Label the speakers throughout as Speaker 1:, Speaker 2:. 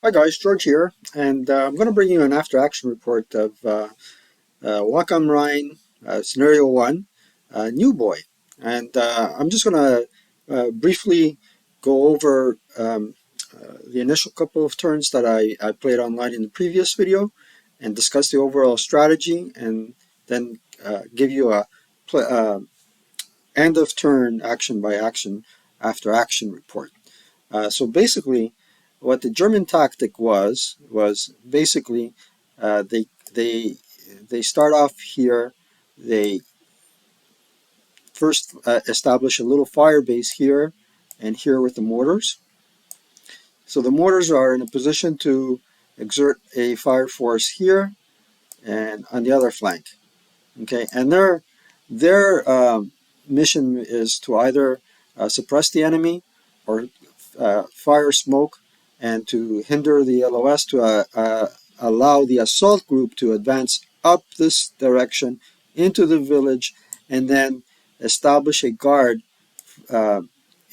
Speaker 1: Hi guys, George here, and I'm going to bring you an after-action report of Wakam Rhine Scenario 1, New Boy. And I'm just going to briefly go over the initial couple of turns that I played online in the previous video and discuss the overall strategy, and then give you a end of turn action by action after action report. So basically, what the German tactic was basically they they start off here. They first establish a little fire base here and here with the mortars. So the mortars are in a position to exert a fire force here and on the other flank. Okay, and their mission is to either suppress the enemy or fire smoke and to hinder the LOS to allow the assault group to advance up this direction into the village and then establish a guard uh,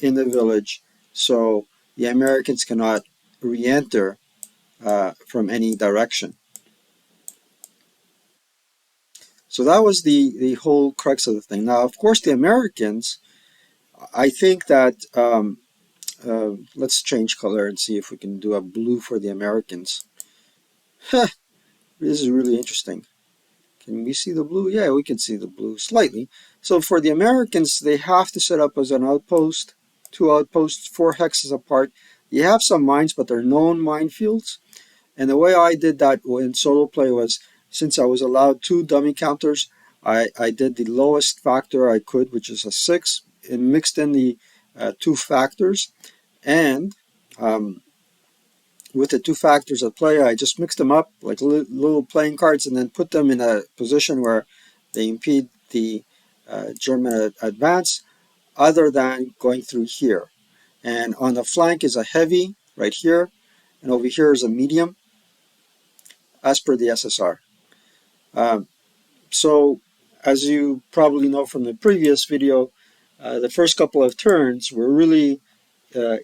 Speaker 1: in the village so the Americans cannot re-enter from any direction. So that was the whole crux of the thing. Now, of course, the Americans, I think that let's change color and see if we can do a blue for the Americans. This is really interesting. Can we see the blue? Yeah, we can see the blue slightly. So for the Americans, they have to set up as an outpost, two outposts, 4 hexes apart. You have some mines, but they're known minefields. And the way I did that in solo play was, since I was allowed 2 dummy counters, I did the lowest factor I could, which is a 6, and mixed in the 2 factors. And with the 2 factors at play, I just mixed them up like little playing cards and then put them in a position where they impede the German advance other than going through here. And on the flank is a heavy right here, and over here is a medium as per the SSR. So as you probably know from the previous video, the first couple of turns were really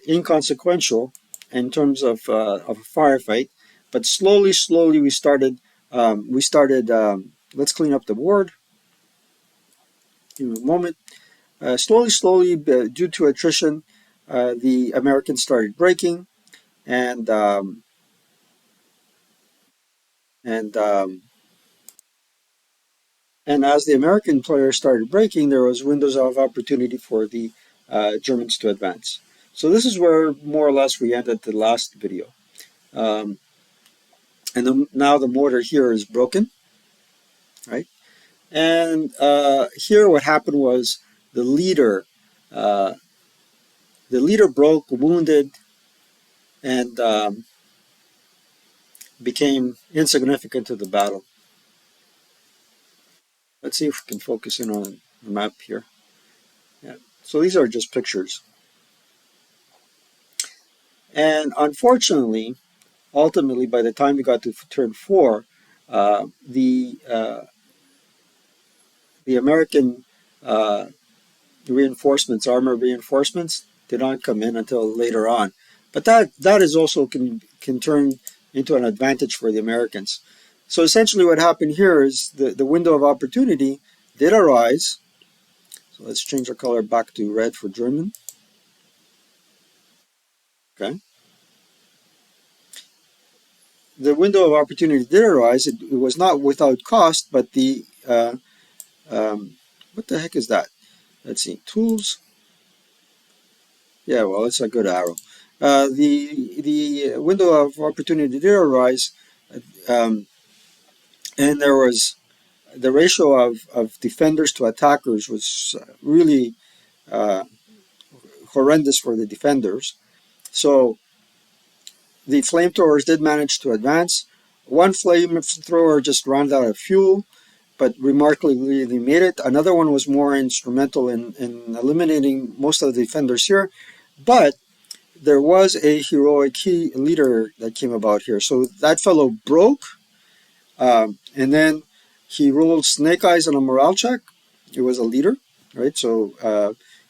Speaker 1: inconsequential in terms of a firefight, but slowly we started. Let's clean up the board in a moment. Slowly, due to attrition, the Americans started breaking, and and um, and as the American players started breaking, there was windows of opportunity for the Germans to advance. So this is where more or less we ended the last video. Now the mortar here is broken, right? And here what happened was the leader uh, broke, wounded, and became insignificant to the battle. Let's see if we can focus in on the map here. Yeah. So these are just pictures. And unfortunately, ultimately, by the time we got to turn 4, the American reinforcements, armor reinforcements, did not come in until later on. But that is also can turn into an advantage for the Americans. So essentially what happened here is the window of opportunity did arise. So let's change our color back to red for German. Okay. The window of opportunity did arise. It was not without cost, but the what the heck is that? Let's see, tools. Yeah, well, it's a good arrow. The window of opportunity did arise, um, and there was the ratio of defenders to attackers was really horrendous for the defenders. So the flamethrowers did manage to advance. One flamethrower just ran out of fuel, but remarkably they made it. Another one was more instrumental in eliminating most of the defenders here, but there was a heroic key leader that came about here. So that fellow broke, and then he rolled snake eyes on a morale check. It was a leader, right? So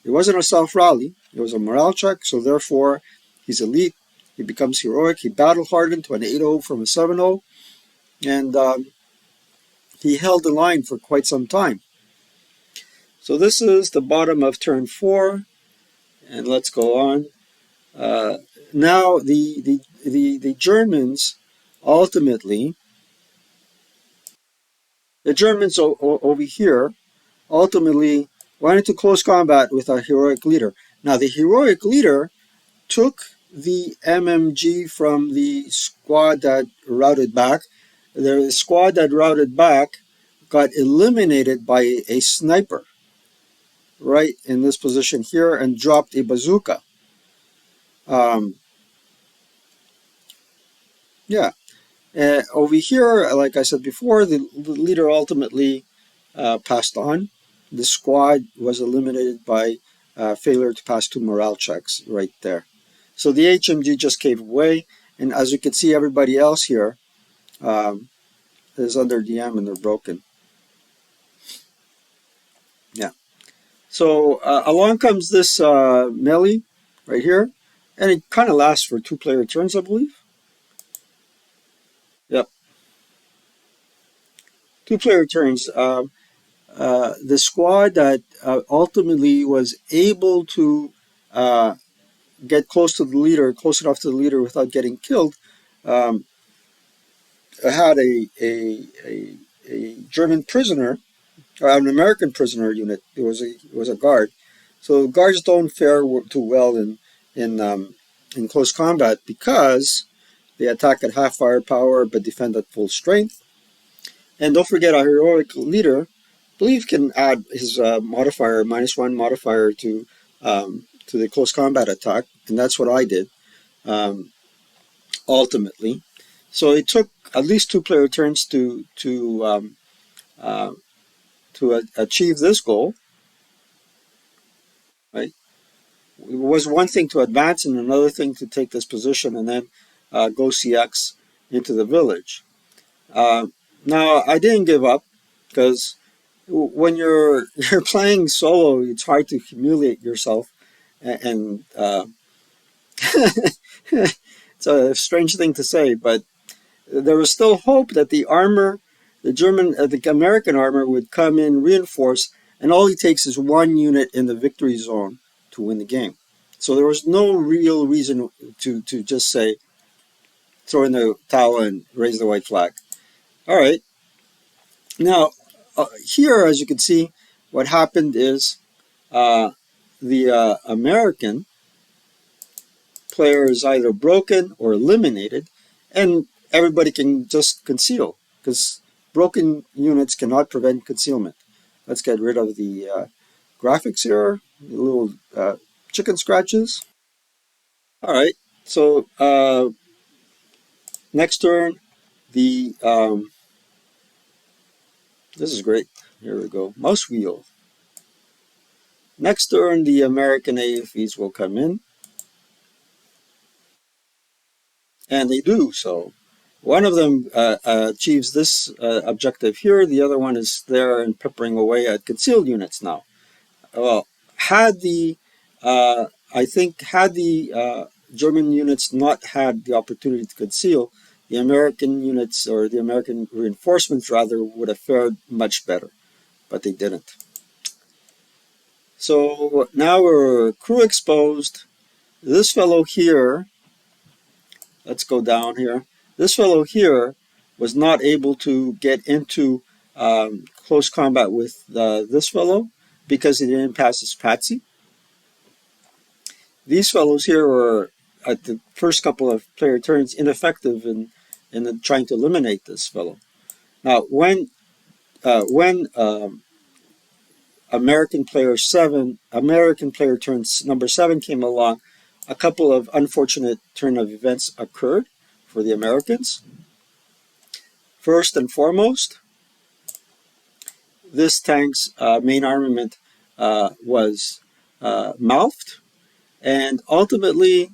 Speaker 1: it wasn't a self rally; it was a morale check. So therefore, he's elite. He becomes heroic. He battle hardened to an 8-0 from a 7-0, and he held the line for quite some time. So this is the bottom of turn 4, and let's go on. Now the Germans ultimately, over here ultimately went into close combat with our heroic leader. Now the heroic leader took the MMG from the squad that routed back. The squad that routed back got eliminated by a sniper right in this position here and dropped a bazooka. Um, yeah. Over here, like I said before, the leader ultimately passed on. The squad was eliminated by failure to pass 2 morale checks right there. So the HMG just gave away, and as you can see, everybody else here is under DM and they're broken. Yeah. So along comes this melee right here, and it kind of lasts for 2-player turns, I believe. Yep, 2-player turns. The squad that ultimately was able to uh, get close to the leader, close enough to the leader without getting killed, um, had a German prisoner, or an American prisoner unit. It was a guard. So guards don't fare too well in close combat because they attack at half firepower but defend at full strength. And don't forget, our heroic leader, I believe, can add his modifier, -1 modifier to the close combat attack, and that's what I did ultimately. So it took at least 2-player turns uh, to achieve this goal. Right? It was one thing to advance and another thing to take this position and then go CX into the village. Uh, Now I didn't give up because when you're playing solo, it's hard to humiliate yourself, and it's a strange thing to say, but there was still hope that the armor, the American armor, would come in reinforce, and all it takes is 1 unit in the victory zone to win the game. So there was no real reason to just say throw in the towel and raise the white flag. All right, now here, as you can see, what happened is uh, the American player is either broken or eliminated, and everybody can just conceal because broken units cannot prevent concealment. Let's get rid of the graphics here, the little chicken scratches. All right, so next turn, the this is great. Here we go, mouse wheel. Next turn, the American AFVs will come in, and they do so. One of them achieves this objective here. The other one is there and peppering away at concealed units now. Well, had the I think had the German units not had the opportunity to conceal, the American units, or the American reinforcements rather, would have fared much better, but they didn't. So now we're crew exposed. This fellow here, let's go down here. This fellow here was not able to get into close combat with this fellow because he didn't pass his patsy. These fellows here were, at the first couple of player turns, ineffective in trying to eliminate this fellow. Now, when American player turns number 7 came along, a couple of unfortunate turn of events occurred for the Americans. First and foremost, this tank's main armament was mouthed, and ultimately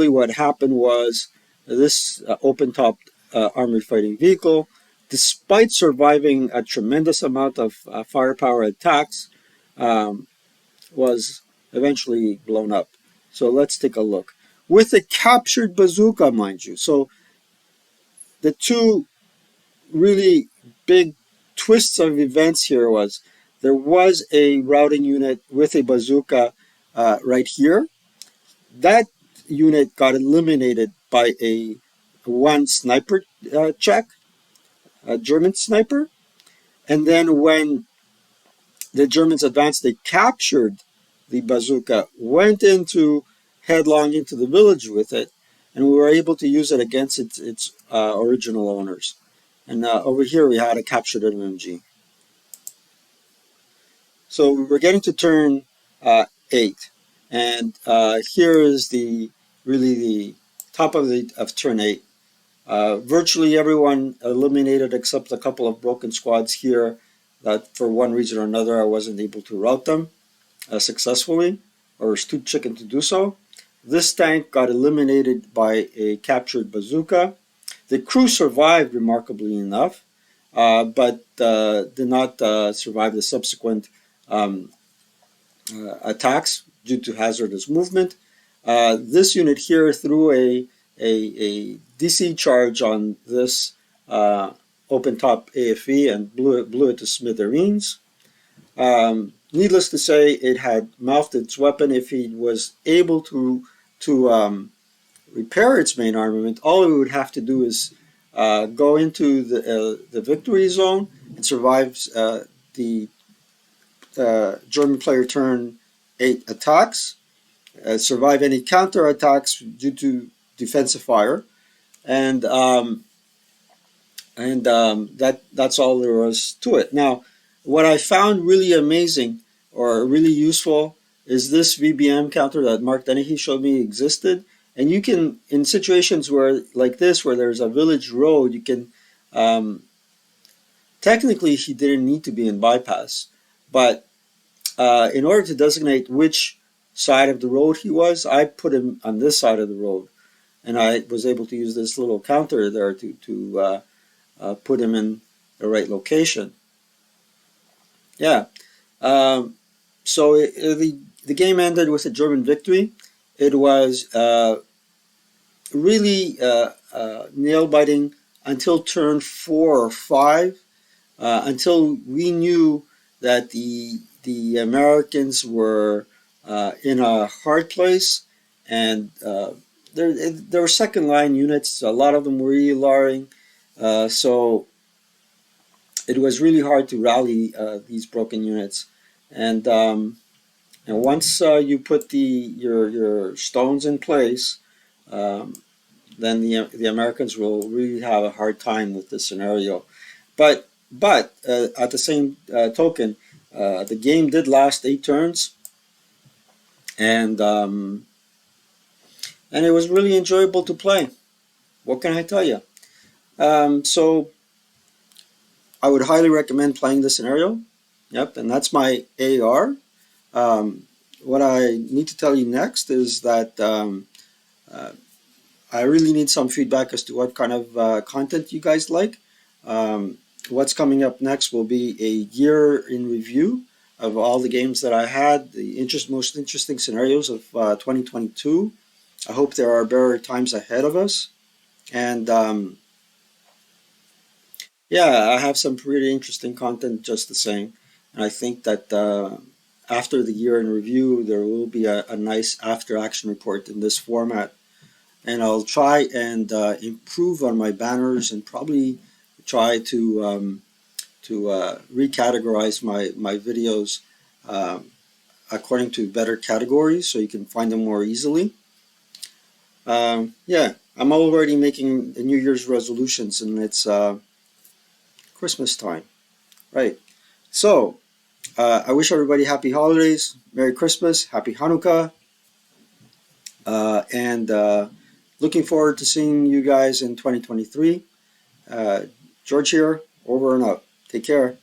Speaker 1: what happened was this open-topped armored fighting vehicle, despite surviving a tremendous amount of firepower attacks, was eventually blown up. So let's take a look. With a captured bazooka, mind you. So the two really big twists of events here was there was a routing unit with a bazooka right here. That unit got eliminated by a one sniper check, a German sniper. And then when the Germans advanced, they captured the bazooka, went into headlong into the village with it, and we were able to use it against its original owners. And over here we had a captured MMG. So we're getting to turn 8, and here is the really the top of turn 8. Virtually everyone eliminated except a couple of broken squads here that for one reason or another I wasn't able to rout them successfully, or was too chicken to do so. This tank got eliminated by a captured bazooka. The crew survived remarkably enough, but did not survive the subsequent um, attacks due to hazardous movement. This unit here threw a DC charge on this open top AFE and blew it to smithereens. Needless to say, it had mouthed its weapon. If he was able to repair its main armament, all it would have to do is go into the victory zone and survive the German player turn 8 attacks, survive any counter attacks due to defensive fire, and that's all there was to it. Now, what I found really amazing or really useful is this VBM counter that Mark Dennehy showed me existed. And you can, in situations where like this, where there's a village road, you can, technically he didn't need to be in bypass, but in order to designate which side of the road he was, I put him on this side of the road. And I was able to use this little counter there to put him in the right location. Yeah. So the game ended with a German victory. It was really nail biting until turn 4 or 5, until we knew that the Americans were in a hard place, and there were second line units. A lot of them were ELRing, so it was really hard to rally these broken units. And once you put your stones in place, then the Americans will really have a hard time with this scenario. But at the same token, the game did last 8 turns, and it was really enjoyable to play. What can I tell you? So I would highly recommend playing this scenario. Yep, and that's my AAR. What I need to tell you next is that I really need some feedback as to what kind of content you guys like. What's coming up next will be a year in review of all the games that I had, the most interesting scenarios of 2022. I hope there are better times ahead of us. And yeah, I have some pretty interesting content just the same. And I think that after the year in review, there will be a nice after action report in this format. And I'll try and improve on my banners and probably try to recategorize my videos according to better categories so you can find them more easily. Yeah, I'm already making New Year's resolutions, and it's Christmas time, right? So I wish everybody happy holidays, Merry Christmas, Happy Hanukkah, and looking forward to seeing you guys in 2023. George here, over and out. Take care.